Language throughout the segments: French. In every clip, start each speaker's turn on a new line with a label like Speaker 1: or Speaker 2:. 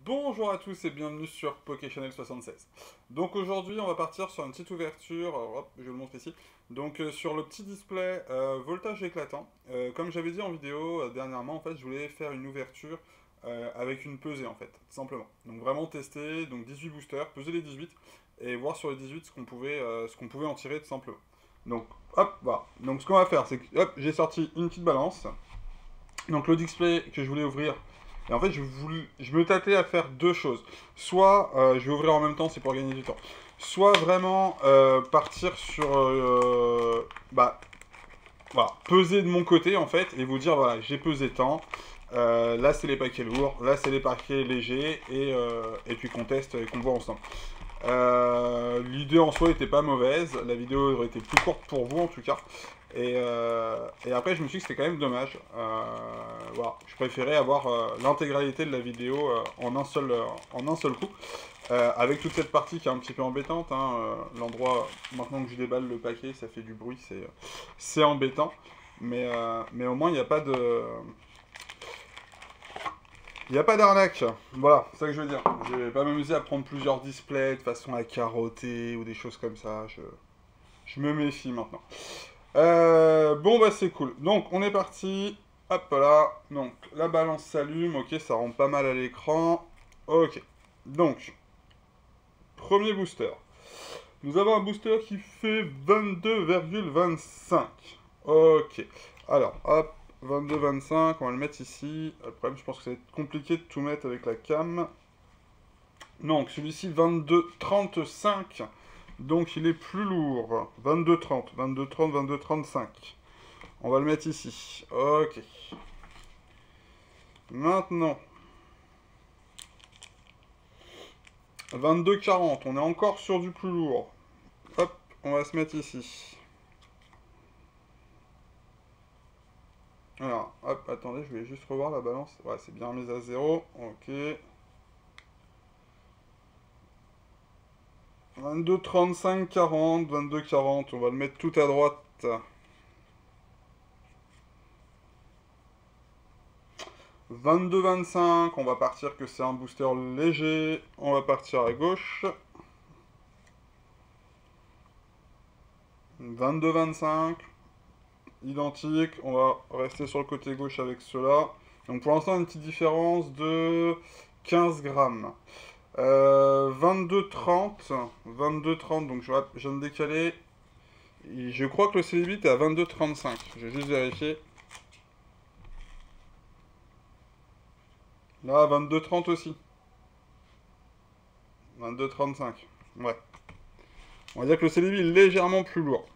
Speaker 1: Bonjour à tous et bienvenue sur PokéChannel76. Donc aujourd'hui on va partir sur une petite ouverture, hop, je vous le montre ici. Donc sur le petit display voltage éclatant. Comme j'avais dit en vidéo dernièrement, en fait je voulais faire une ouverture avec une pesée en fait, tout simplement. Donc vraiment tester, donc 18 boosters, peser les 18 et voir sur les 18 ce qu'on pouvait en tirer tout simplement. Donc hop, voilà. Donc ce qu'on va faire c'est que hop, j'ai sorti une petite balance. Donc le display que je voulais ouvrir. Et en fait, je me tâtais à faire deux choses. Soit, je vais ouvrir en même temps, c'est pour gagner du temps. Soit vraiment partir sur, voilà, peser de mon côté en fait, et vous dire, voilà, j'ai pesé tant. Là, c'est les paquets lourds, là, c'est les paquets légers, et puis qu'on teste et qu'on voit ensemble. L'idée en soi n'était pas mauvaise, la vidéo aurait été plus courte pour vous en tout cas. Et après, je me suis dit que c'était quand même dommage. Voilà, je préférais avoir l'intégralité de la vidéo en un seul coup. Avec toute cette partie qui est un petit peu embêtante. Hein, l'endroit, maintenant que je déballe le paquet, ça fait du bruit, c'est embêtant. Mais au moins, il n'y a pas de... Il n'y a pas d'arnaque, voilà, c'est ça que je veux dire. Je vais pas m'amuser à prendre plusieurs displays de façon à carotter ou des choses comme ça. Je me méfie maintenant. Bon, bah c'est cool. Donc, on est parti. Hop là. Donc, la balance s'allume. Ok, ça rend pas mal à l'écran. Ok. Donc, premier booster. Nous avons un booster qui fait 22,25. Ok. Alors, hop. 22,25, on va le mettre ici. Le problème, je pense que ça va être compliqué de tout mettre avec la cam. Donc, celui-ci, 22,35. Donc, il est plus lourd. 22,30, 22,30, 22,35. On va le mettre ici. Ok. Maintenant. 22,40. On est encore sur du plus lourd. Hop, on va se mettre ici. Alors, hop, attendez, je vais juste revoir la balance. Ouais, c'est bien mis à 0. Ok. 22, 35, 40, 22, 40. On va le mettre tout à droite. 22, 25. On va partir que c'est un booster léger. On va partir à gauche. 22, 25. Identique. On va rester sur le côté gauche avec cela. Donc pour l'instant, une petite différence de 15 grammes. 22, 30. 22, 30. Donc je viens de décaler. Et je crois que le C8 est à 22, 35. Je vais juste vérifier. Là, 22, 30 aussi. 22, 35. Ouais. On va dire que le C8 est légèrement plus lourd.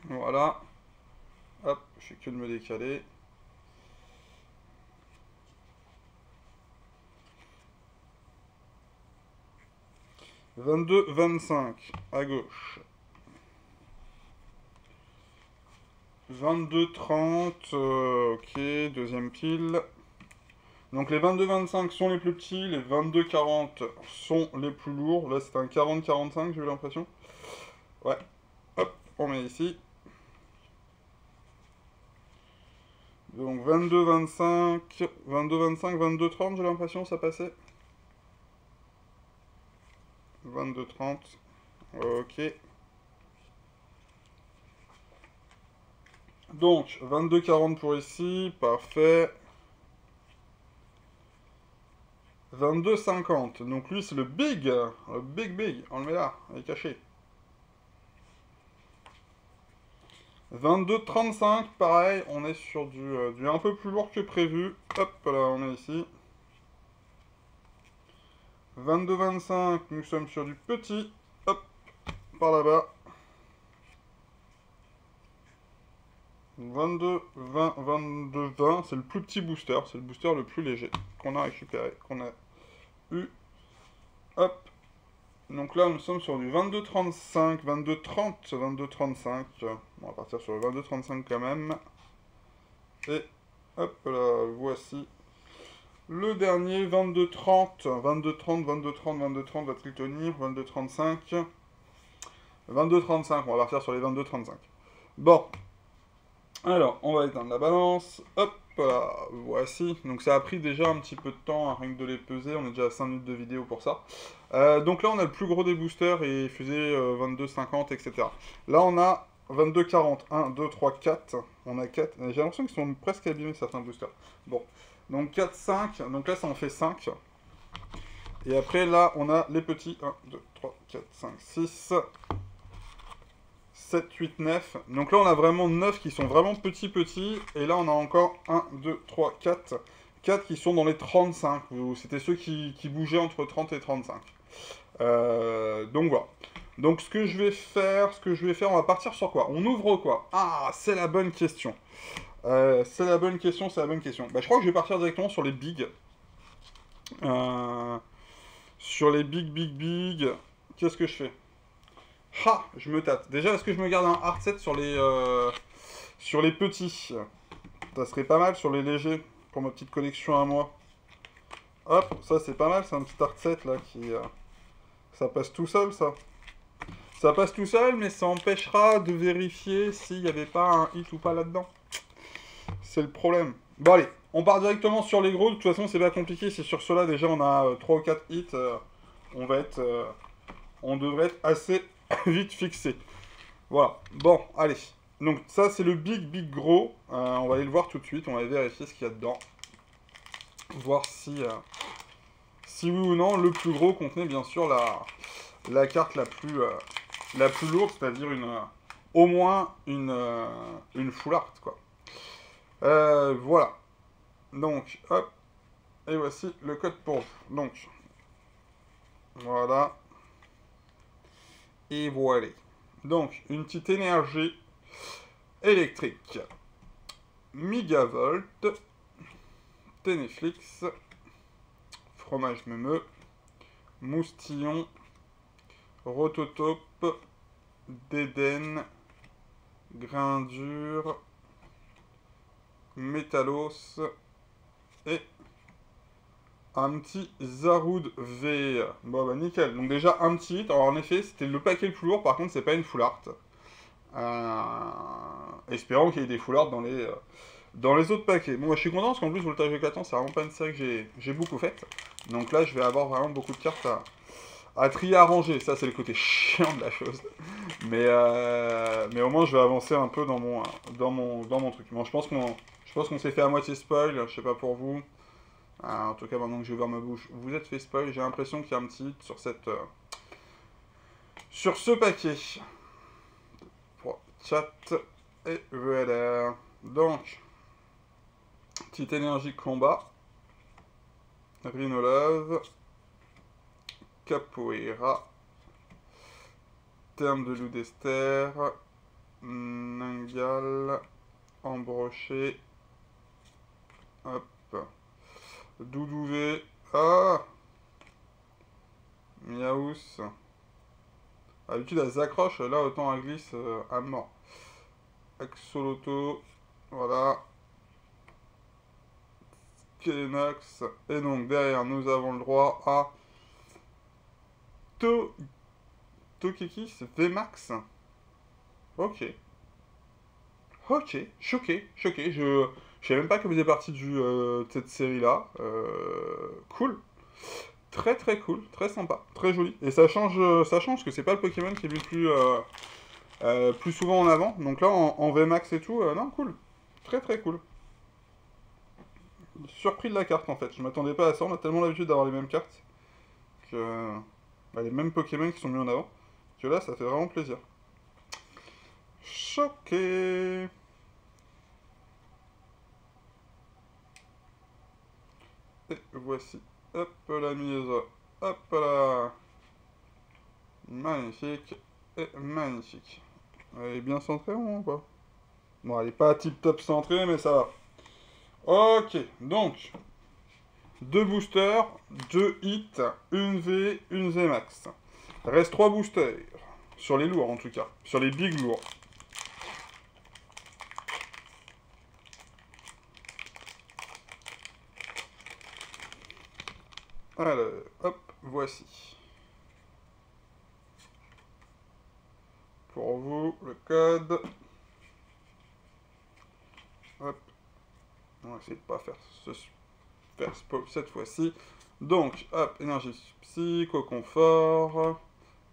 Speaker 1: Voilà. Hop, je fais que de me décaler. « 22, 25 à gauche. 22, 30, ok, deuxième pile. Donc les 22, 25 sont les plus petits, les 22, 40 sont les plus lourds. Là c'est un 40, 45, j'ai eu l'impression. Ouais, hop, on met ici. Donc 22, 25, 22, 25, 22, 30, j'ai l'impression, ça passait. 22, 30, ok. Donc, 22, 40 pour ici, parfait. 22, 50, donc lui c'est le big, on le met là, il est caché. 22, 35, pareil, on est sur du un peu plus lourd que prévu. Hop, là, on est ici. 22, 25, nous sommes sur du petit. Hop, par là-bas. 22, 20, 22, 20, c'est le plus petit booster, c'est le booster le plus léger qu'on a récupéré, qu'on a eu. Hop. Donc là, nous sommes sur du 22, 35, 22, 30, 22, 35. On va partir sur le 22, 35 quand même. Et hop là, voici le dernier 22, 30, 22, 30, 22, 30, 22, 30, va-t-il tenir 22, 35. 22, 35, on va partir sur les 22, 35. Bon. Alors, on va éteindre la balance. Hop. là, voici. Donc ça a pris déjà un petit peu de temps, hein, rien que de les peser. On est déjà à 5 minutes de vidéo pour ça. Donc là, on a le plus gros des boosters et il faisait 22,50, etc. Là, on a 22,40. 1, 2, 3, 4. On a 4. J'ai l'impression qu'ils sont presque abîmés, certains boosters. Bon. Donc 4, 5. Donc là, ça en fait 5. Et après, là, on a les petits. 1, 2, 3, 4, 5, 6... 7, 8, 9. Donc là, on a vraiment 9 qui sont vraiment petits. Et là, on a encore 1, 2, 3, 4. 4 qui sont dans les 35. C'était ceux qui bougeaient entre 30 et 35. Donc voilà. Donc ce que je vais faire, on va partir sur quoi? On ouvre quoi? Ah, c'est la bonne question. C'est la bonne question. Bah, je crois que je vais partir directement sur les bigs. Sur les big. Qu'est-ce que je fais? Ha, je me tâte. Déjà, est-ce que je me garde un hard set sur les petits? Ça serait pas mal sur les légers, pour ma petite collection à moi. Hop, ça c'est pas mal, c'est un petit hard set là qui... ça passe tout seul, ça. Ça passe tout seul, mais ça empêchera de vérifier s'il n'y avait pas un hit ou pas là-dedans. C'est le problème. Bon allez, on part directement sur les gros. De toute façon, c'est pas compliqué. C'est sur ceux-là, déjà, on a 3 ou 4 hits. On devrait être assez vite fixé. Voilà. Bon, allez. Donc ça, c'est le big gros. On va aller le voir tout de suite. On va vérifier ce qu'il y a dedans. Voir si oui ou non, le plus gros contenait bien sûr la carte la plus lourde, c'est-à-dire au moins une full art, quoi. Voilà. Donc, hop. Et voici le code pour vous. Donc, voilà. Et voilà. Donc, une petite énergie électrique. Migavolt. Ténéflix. Fromage meumeux. Moustillon. Rototope. Dédène. Grain dur. Métallos. Et un petit Zaroud V. Bon bah nickel. Donc déjà un petit hit. Alors en effet, c'était le paquet le plus lourd. Par contre, c'est pas une full art. Espérons qu'il y ait des full art dans les autres paquets. Bon, moi, je suis content parce qu'en plus, Voltage éclatant, c'est vraiment pas une série que j'ai beaucoup faite. Donc là, je vais avoir vraiment beaucoup de cartes à trier, à ranger. Ça, c'est le côté chiant de la chose. Mais au moins, je vais avancer un peu dans mon truc. Bon, je pense qu'on s'est fait à moitié spoil. Je sais pas pour vous. En tout cas, maintenant que j'ai ouvert ma bouche, vous êtes fait spoil. J'ai l'impression qu'il y a un petit hit sur ce paquet. Chat. Et voilà. Donc, petite énergie combat. Rhinolove. Capoeira. Terme de loup d'Esther. Ningal. Embroché. Hop. Doudouvé. Ah, Miaous. D'habitude, elle s'accroche. Là, autant elle glisse à mort. Axoloto. Voilà. Kelenox. Et donc, derrière, nous avons le droit à Tokekis VMAX. Ok. Ok. Choqué. Je savais même pas que vous faisiez partie de cette série-là. Cool. Très très cool, très sympa, très joli. Et ça change parce que c'est pas le Pokémon qui est le plus souvent en avant. Donc là, en VMAX et tout, non, cool. Très très cool. Surpris de la carte en fait. Je m'attendais pas à ça. On a tellement l'habitude d'avoir les mêmes cartes que les mêmes Pokémon qui sont mis en avant que là, ça fait vraiment plaisir. Choqué. Et voici. Hop la mise. Hop là. Magnifique. Et magnifique. Elle est bien centrée ou pas? Bon, elle est pas tip top centrée, mais ça va. Ok, donc. 2 boosters, 2 hits, une V, une VMAX. Reste 3 boosters. Sur les lourds en tout cas. Sur les big lourds. Alors, hop, voici. Pour vous, le code. Hop. On va essayer de pas faire cette fois-ci. Donc, hop, énergie psy, confort,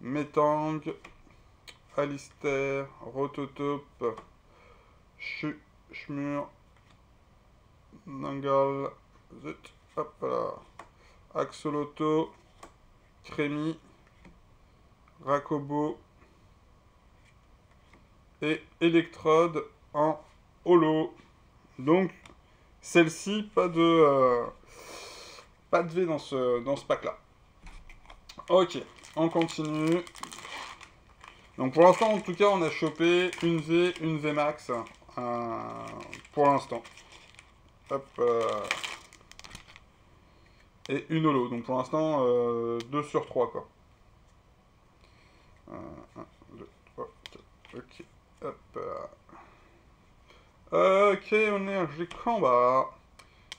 Speaker 1: Metang, Alistair, Rototope, Schmur, Nangal, zut, hop là, Axoloto, Crémi, Rakobo et Electrode en holo. Donc, celle-ci, pas de V dans ce pack-là. Ok, on continue. Donc pour l'instant, en tout cas, on a chopé une V max. Pour l'instant. Hop. Et une holo. Donc pour l'instant, 2 sur 3, quoi. 1, 2, 3, 4. Ok. Hop. Ok, énergie combat.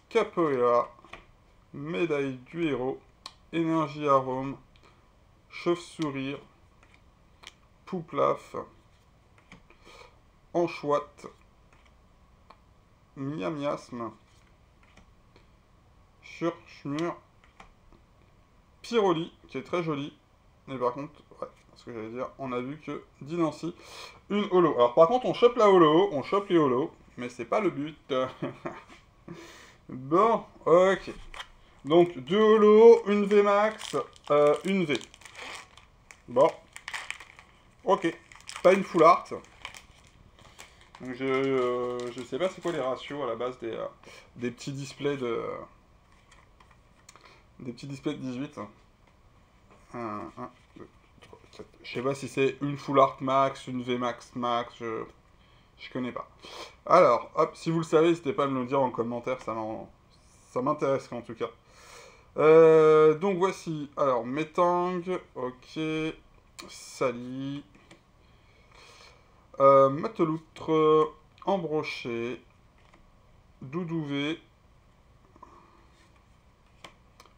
Speaker 1: Capoeira. Médaille du héros. Énergie arôme. Chauve-sourire. Pouplaf. Anchouette. Miamiasme. Schmur. Pyroli, qui est très joli. Mais par contre, ouais, ce que j'allais dire, on a vu que Dynancy, une holo. Alors par contre, on chope la holo, on chope les holos, mais c'est pas le but. Bon, ok. Donc, 2 holos, une V max, une V. Bon. Ok. Pas une full art. Donc je sais pas c'est quoi les ratios à la base des petits displays de... Des petits displays de 18. 1, 2, 3, 4. Je sais pas si c'est une full art max, une V max max, je connais pas. Alors, hop, si vous le savez, n'hésitez pas à me le dire en commentaire, ça m'intéresserait en tout cas. Donc voici, alors, Metang, ok, Sally, Mateloutre, Embroché, Doudouvé,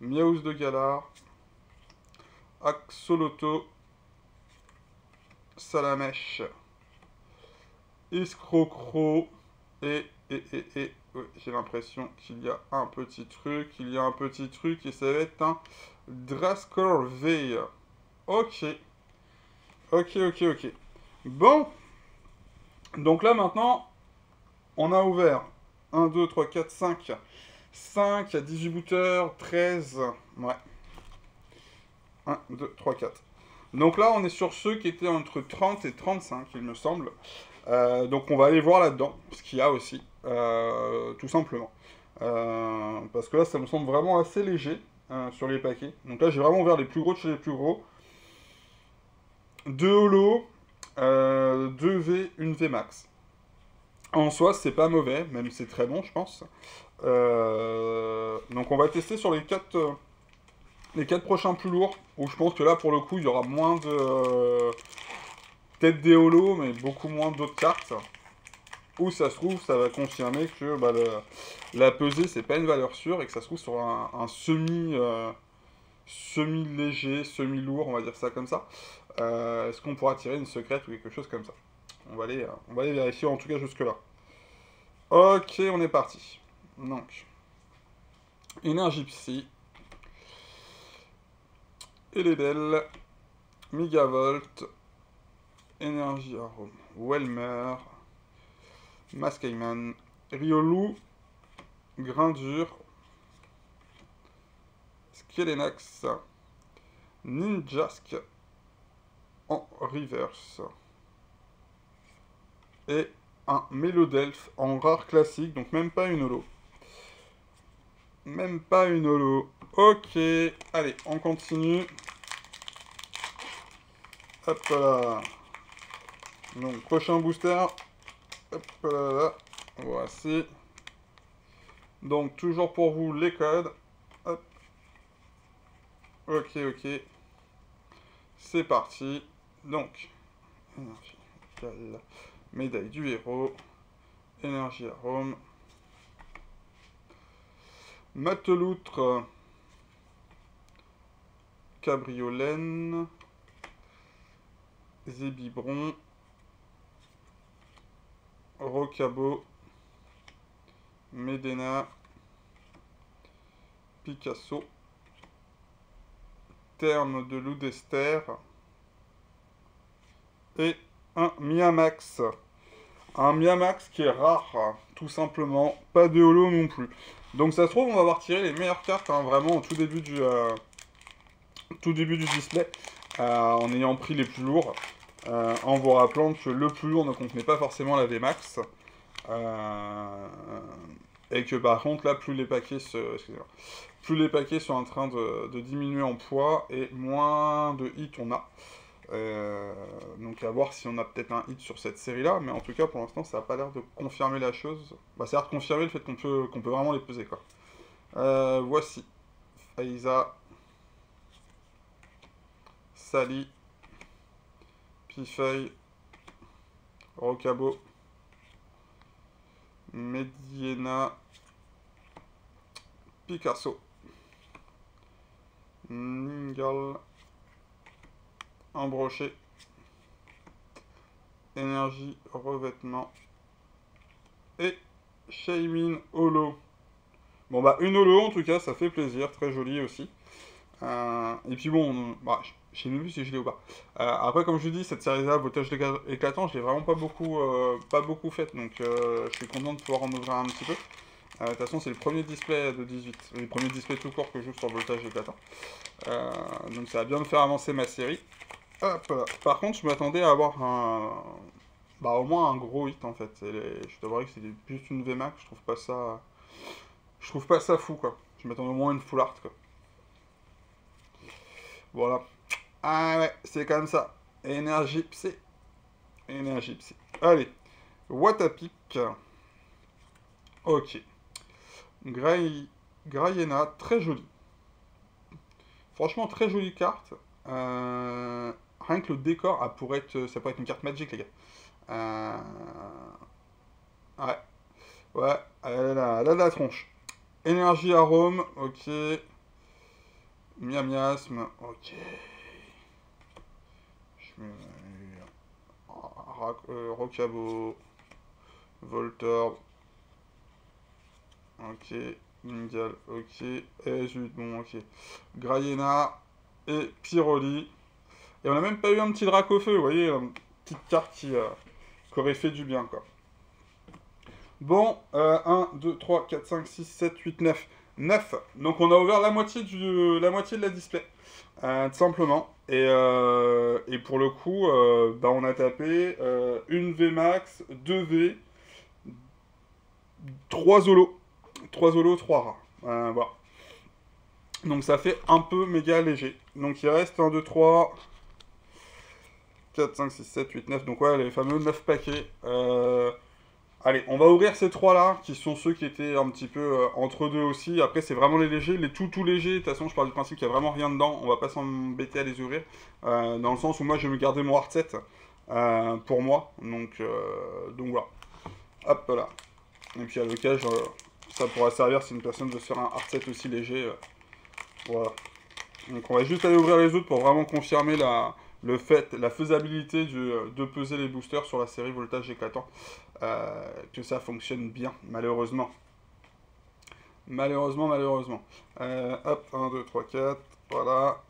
Speaker 1: Miaous de Galard, Axoloto, Salamèche, Escrocro, et ouais, j'ai l'impression qu'il y a un petit truc, et ça va être un Drascor V. Ok. Ok. Bon. Donc là, maintenant, on a ouvert 1, 2, 3, 4, 5. 5 à 18 booters, 13. Ouais. 1, 2, 3, 4. Donc là, on est sur ceux qui étaient entre 30 et 35, il me semble. Donc on va aller voir là-dedans ce qu'il y a aussi, tout simplement. Parce que là, ça me semble vraiment assez léger sur les paquets. Donc là, j'ai vraiment ouvert les plus gros de chez les plus gros. 2 holo, 2 V, une V max. En soi, c'est pas mauvais, même c'est très bon, je pense. Donc on va tester sur les 4 prochains plus lourds, où je pense que là, pour le coup, il y aura moins de... peut-être des holos, mais beaucoup moins d'autres cartes. Où ça se trouve, ça va confirmer que bah, la pesée, c'est pas une valeur sûre, et que ça se trouve sur un semi-léger, semi-lourd, on va dire ça comme ça. Est-ce qu'on pourra tirer une secrète ou quelque chose comme ça? On va aller vérifier, en tout cas jusque-là. Ok, on est parti. Donc, Énergie Psy, Eledel, Megavolt, Énergie Arôme, Welmer, Mascaiman, Riolu, Grindure, Skelenax, Ninjask en reverse. Et un Mélodelph en rare classique, donc même pas une holo. Même pas une holo. Ok, allez, on continue. Hop là. Donc, prochain booster. Hop là. Voici. Donc, toujours pour vous, les codes. Hop. Ok. C'est parti. Donc, énergie, médaille du héros. Énergie arôme. Mateloutre. Cabriolène. Zébibron. Rocabo. Medena, Picasso, Terme de Loudester et un Miamax. Un Miamax qui est rare, tout simplement. Pas de holo non plus. Donc ça se trouve, on va avoir tiré les meilleures cartes, hein, vraiment au tout début du display, en ayant pris les plus lourds, en vous rappelant que le plus lourd ne contenait pas forcément la VMAX. Et que par contre, là, plus les paquets sont en train de diminuer en poids et moins de hits on a. Donc à voir si on a peut-être un hit sur cette série-là, mais en tout cas, pour l'instant, ça n'a pas l'air de confirmer la chose. Bah, ça a l'air de confirmer le fait qu'on peut vraiment les peser, quoi. Voici. Aiza. Sally. Pifeuille. Rocabo. Mediena. Picasso. Ningal. Embroché. Énergie, revêtement. Et Shaymin Holo. Bon bah une holo en tout cas, ça fait plaisir, très joli aussi. Et puis bon, bah, je sais même plus si je l'ai ou pas. Après comme je vous dis, cette série-là, voltage éclatant, je l'ai vraiment pas beaucoup faite, donc je suis content de pouvoir en ouvrir un petit peu. De toute façon, c'est le premier display de 18, le premier display tout court que j'ouvre sur voltage éclatant. Donc ça va bien me faire avancer ma série. Hop là. Par contre, je m'attendais à avoir bah, au moins un gros hit en fait. Je t'avouerais que c'est juste une VMAX, je trouve pas ça fou quoi. Je m'attendais au moins à une full art quoi. Voilà. Ah ouais, c'est comme ça. Énergie psy. Énergie psy. Allez. Watapic. Ok. Grayena, très jolie. Franchement, très jolie carte. Rien que le décor, ça pourrait être une carte Magic, les gars. Ouais. Ouais, elle a la tronche. Énergie arôme, ok. Miasme, ok. Je mets Rocabo, Voltorb, ok. Ningal, ok. Et zut, bon, ok. Grayena et Pyroli. Et on a même pas eu un petit drac au feu, vous voyez, une petite carte qui aurait fait du bien, quoi. Bon, 1, 2, 3, 4, 5, 6, 7, 8, 9. 9. Donc on a ouvert la moitié de la display. Tout simplement. Et pour le coup, bah, on a tapé une VMAX, 2 V, 3 Zolo. 3 Zolo, 3 rares. Voilà. Donc ça fait un peu méga léger. Donc il reste 1, 2, 3, 4, 5, 6, 7, 8, 9. Donc ouais, les fameux 9 paquets. Allez, on va ouvrir ces 3 là, qui sont ceux qui étaient un petit peu entre deux aussi. Après, c'est vraiment les légers, les tout légers. De toute façon, je pars du principe qu'il n'y a vraiment rien dedans. On va pas s'embêter à les ouvrir. Dans le sens où moi, je vais me garder mon hard set pour moi. Donc voilà. Hop là. Et puis à l'occasion, ça pourra servir si une personne veut se faire un hard set aussi léger. Voilà. Donc on va juste aller ouvrir les autres pour vraiment confirmer la faisabilité de peser les boosters sur la série voltage éclatant. Que ça fonctionne bien, malheureusement. Malheureusement. Hop, 1, 2, 3, 4, voilà.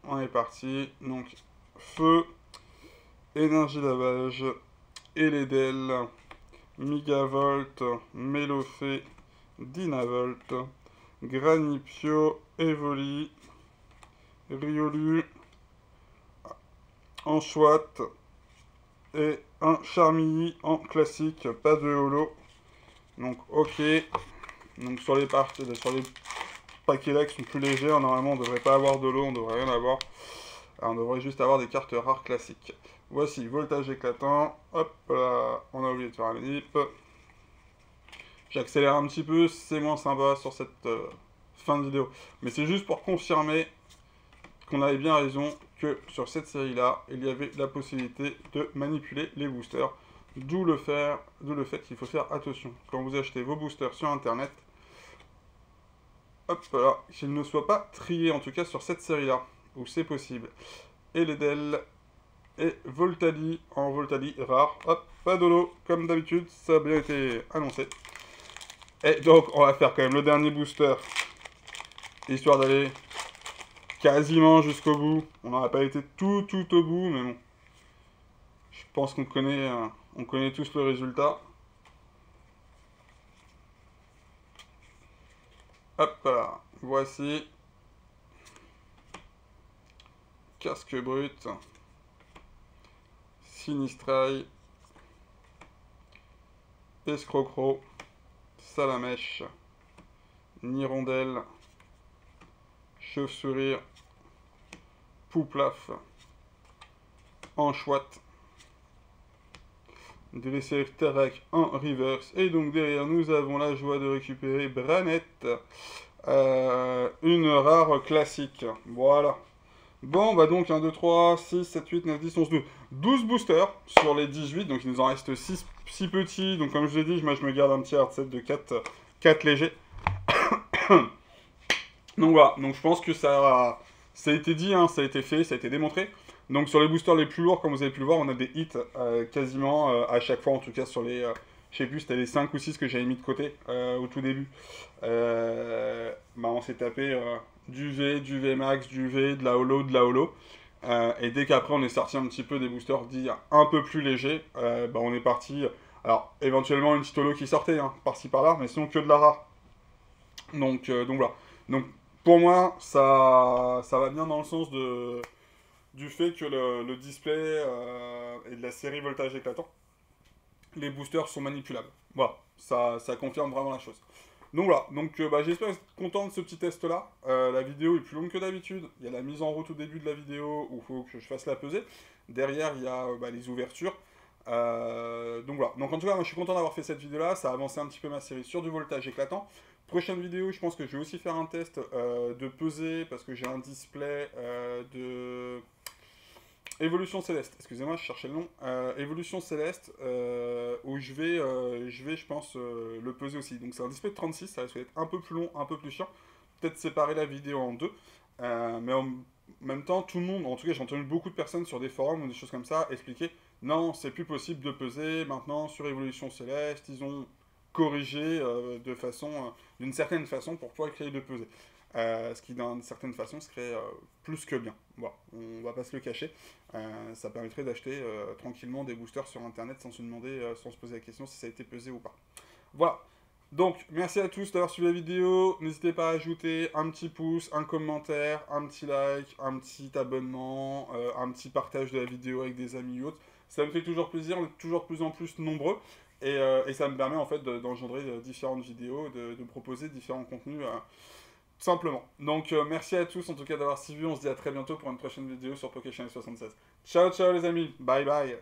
Speaker 1: On est parti. Donc, feu, énergie lavage, Eledel, Migavolt, Melofé, Dynavolt, Granipio, Evoli, Riolu, Anchouat et un Charmilly en classique, pas de holo. Donc ok. Donc sur les paquets là qui sont plus légers, normalement on devrait pas avoir de holo, on devrait rien avoir. Alors, on devrait juste avoir des cartes rares classiques. Voici, voltage éclatant. Hop là, on a oublié de faire un nip. J'accélère un petit peu, c'est moins sympa sur cette fin de vidéo. Mais c'est juste pour confirmer qu'on avait bien raison que sur cette série-là, il y avait la possibilité de manipuler les boosters. D'où le fait qu'il faut faire attention. Quand vous achetez vos boosters sur Internet, hop là, qu'ils ne soient pas triés, en tout cas sur cette série-là, où c'est possible. Et les Dell et Voltali, en Voltali rare. Hop, pas d'holo, comme d'habitude, ça a bien été annoncé. Et donc, on va faire quand même le dernier booster, histoire d'aller quasiment jusqu'au bout. On n'en a pas été tout au bout, mais bon. Je pense on connaît tous le résultat. Hop là, voici. Casque brut. Sinistrail. Escrocro. Salamèche. Nirondelle. Chauve-souris. Pouplaf. Anchouette. Dressé-Tarak en reverse. Et donc derrière, nous avons la joie de récupérer Branette. Une rare classique. Voilà. Bon, bah donc 1, 2, 3, 6, 7, 8, 9, 10, 11, 12. 12 boosters sur les 18. Donc il nous en reste 6 petits. Donc comme je l'ai dit, moi je me garde un petit hard set de 4 légers. Donc voilà. Donc je pense que ça a été dit, hein, ça a été fait, ça a été démontré. Donc sur les boosters les plus lourds, comme vous avez pu le voir, on a des hits quasiment à chaque fois, en tout cas sur les... je sais plus, c'était les 5 ou 6 que j'avais mis de côté au tout début. Bah on s'est tapé du V, du VMAX, du V, de la holo. Et dès qu'après on est sorti un petit peu des boosters dits un peu plus légers, bah on est parti... Alors éventuellement une petite holo qui sortait, hein, par-ci par-là, mais sinon que de la rare. Donc voilà. Donc pour moi, ça va bien dans le sens du fait que le display est de la série voltage éclatant. Les boosters sont manipulables. Voilà, ça confirme vraiment la chose. Donc voilà, donc bah, j'espère que vous êtes content de ce petit test là. La vidéo est plus longue que d'habitude. Il y a la mise en route au début de la vidéo où il faut que je fasse la pesée. Derrière, il y a bah, les ouvertures. Donc voilà, donc en tout cas, moi je suis content d'avoir fait cette vidéo là. Ça a avancé un petit peu ma série sur du voltage éclatant. Prochaine vidéo, je pense que je vais aussi faire un test de pesée parce que j'ai un display de Évolution Céleste, excusez-moi, je cherchais le nom. Évolution Céleste, où je vais, je pense, le peser aussi. Donc c'est un display de 36, ça risque d'être un peu plus long, un peu plus chiant. Peut-être séparer la vidéo en deux. Mais en même temps, tout le monde, en tout cas j'ai entendu beaucoup de personnes sur des forums ou des choses comme ça, expliquer non, c'est plus possible de peser maintenant sur Évolution Céleste. Ils ont corrigé d'une certaine façon pour pouvoir créer de peser. Ce qui, d'une certaine façon, serait plus que bien. Voilà, on va pas se le cacher. Ça permettrait d'acheter tranquillement des boosters sur Internet sans se demander, sans se poser la question si ça a été pesé ou pas. Voilà. Donc, merci à tous d'avoir suivi la vidéo. N'hésitez pas à ajouter un petit pouce, un commentaire, un petit like, un petit abonnement, un petit partage de la vidéo avec des amis ou autres. Ça me fait toujours plaisir, on est toujours de plus en plus nombreux. Et ça me permet en fait d'engendrer différentes vidéos, de proposer différents contenus. Tout simplement. Donc merci à tous en tout cas d'avoir suivi. On se dit à très bientôt pour une prochaine vidéo sur Pokéchain 76. Ciao ciao les amis. Bye bye.